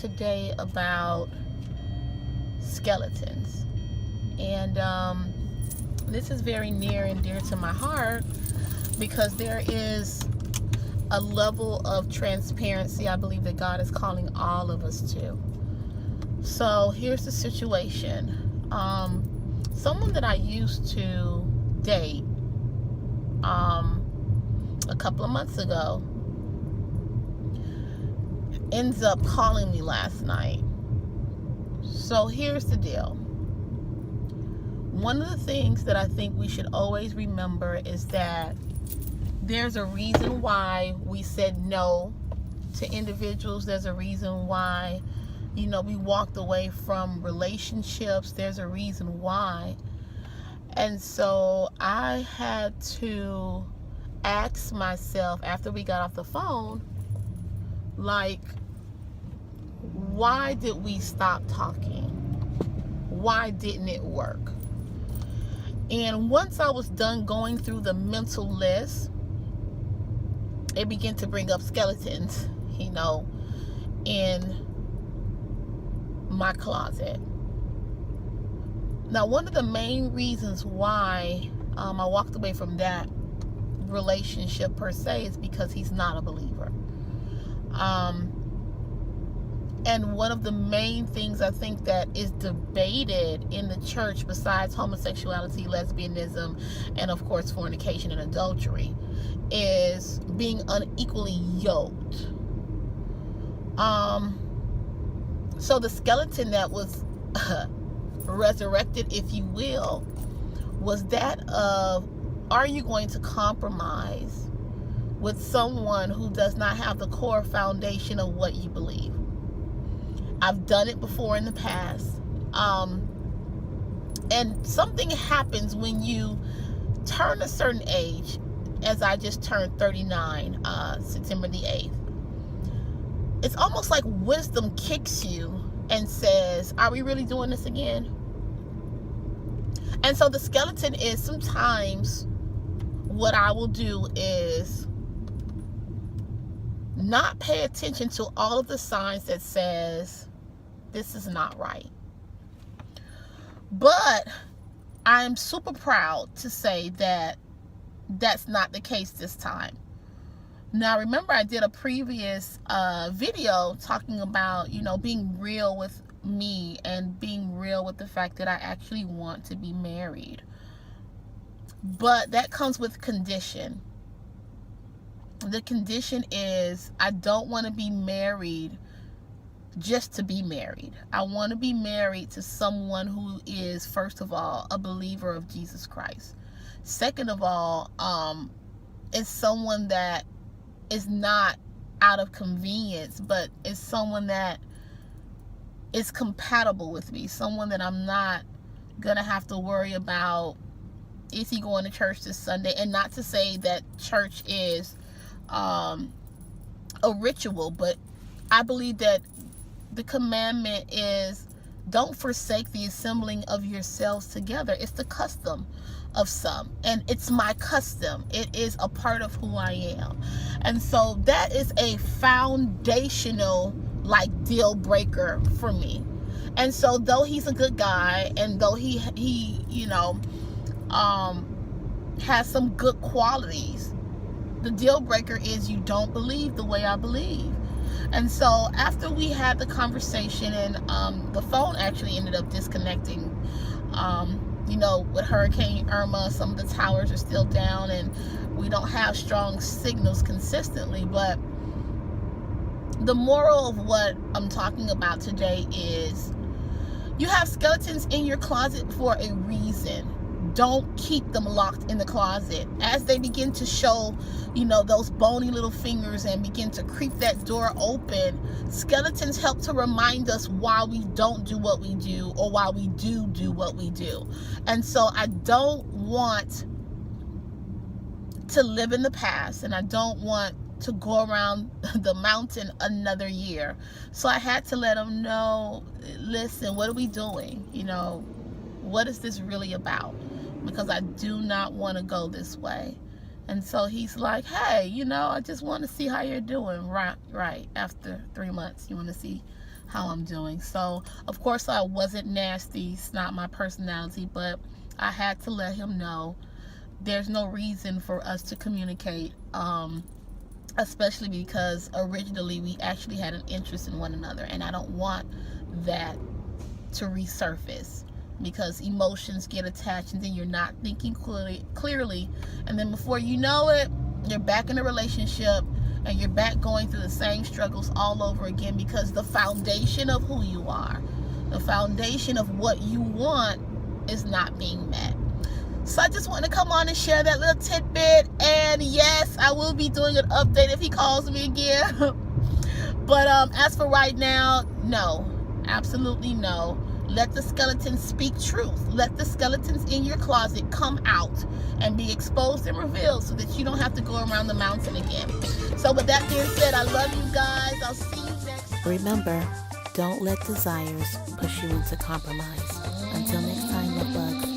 today about skeletons. And this is very near and dear to my heart because there is a level of transparency I believe that God is calling all of us to. So here's the situation. Someone that I used to date a couple of months ago ends up calling me last night. So here's the deal. One of the things that I think we should always remember is that there's a reason why we said no to individuals. There's a reason why, we walked away from relationships. There's a reason why. And so I had to ask myself after we got off the phone, like, why did we stop talking? Why didn't it work? And once I was done going through the mental list, it began to bring up skeletons, in my closet. Now, one of the main reasons why I walked away from that relationship per se is because he's not a believer. And one of the main things I think that is debated in the church, besides homosexuality, lesbianism, and of course fornication and adultery, is being unequally yoked. So the skeleton that was resurrected, if you will, was that of, are you going to compromise with someone who does not have the core foundation of what you believe? I've done it before in the past. And something happens when you turn a certain age, as I just turned 39, September the 8th. It's almost like wisdom kicks you and says, are we really doing this again? And so the skeleton is, sometimes what I will do is not pay attention to all of the signs that says this is not right. But I'm super proud to say that that's not the case this time. Now, remember, I did a previous video talking about, being real with me and being real with the fact that I actually want to be married. But that comes with condition. The condition is I don't want to be married just to be married. I want to be married to someone who is, first of all, a believer of Jesus Christ. Second of all, is someone that is not out of convenience, but is someone that is compatible with me. Someone that I'm not going to have to worry about, is he going to church this Sunday? And not to say that church is a ritual, but I believe that the commandment is, don't forsake the assembling of yourselves together. It's the custom of some, and it's my custom. It is a part of who I am. And so that is a foundational deal breaker for me. And so though he's a good guy, and though he has some good qualities, the deal breaker is you don't believe the way I believe. And so after we had the conversation, and the phone actually ended up disconnecting, with Hurricane Irma, some of the towers are still down and we don't have strong signals consistently. But the moral of what I'm talking about today is, you have skeletons in your closet for a reason. Don't keep them locked in the closet. As they begin to show, those bony little fingers and begin to creep that door open, skeletons help to remind us why we don't do what we do, or why we do what we do. And so I don't want to live in the past, and I don't want to go around the mountain another year. So I had to let them know, listen, what are we doing? What is this really about? Because I do not want to go this way. And so he's like, hey, I just want to see how you're doing. Right. After 3 months, you want to see how I'm doing. So of course I wasn't nasty. It's not my personality, but I had to let him know there's no reason for us to communicate, especially because originally we actually had an interest in one another, and I don't want that to resurface, because emotions get attached and then you're not thinking clearly, and then before you know it, you're back in a relationship and you're back going through the same struggles all over again, because the foundation of who you are, the foundation of what you want is not being met. So I just want to come on and share that little tidbit. And yes, I will be doing an update if he calls me again. But as for right now, no, absolutely no. Let the skeletons speak truth. Let the skeletons in your closet come out and be exposed and revealed, so that you don't have to go around the mountain again. So with that being said, I love you guys. I'll see you next time. Remember, don't let desires push you into compromise. Until next time, love bugs.